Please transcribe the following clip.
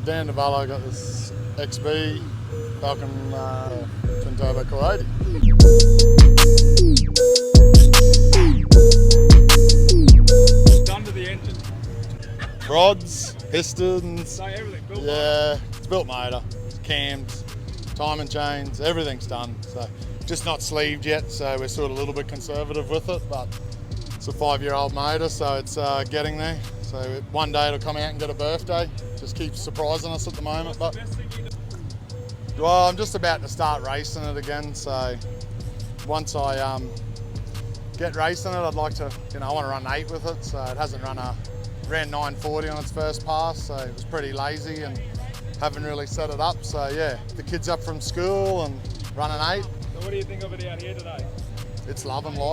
Dan DeVallo got this XB Falcon twin turbo core 80. Done to the engine. Rods, pistons, So everything built. yeah, it's built motor, cams, timing chains, everything's done. So just not sleeved yet, so we're sort of a little bit conservative with it, but it's a 5-year-old motor, so it's getting there. So one day it'll come out and get a birthday. Just keeps surprising us at the moment. But well, I'm just about to start racing it again. So once I get racing it, I'd like to, I want to run 8 with it. So it hasn't ran 940 on its first pass, so it was pretty lazy and haven't really set it up. So yeah, the kid's up from school and running 8. So what do you think of it out here today? It's love and life.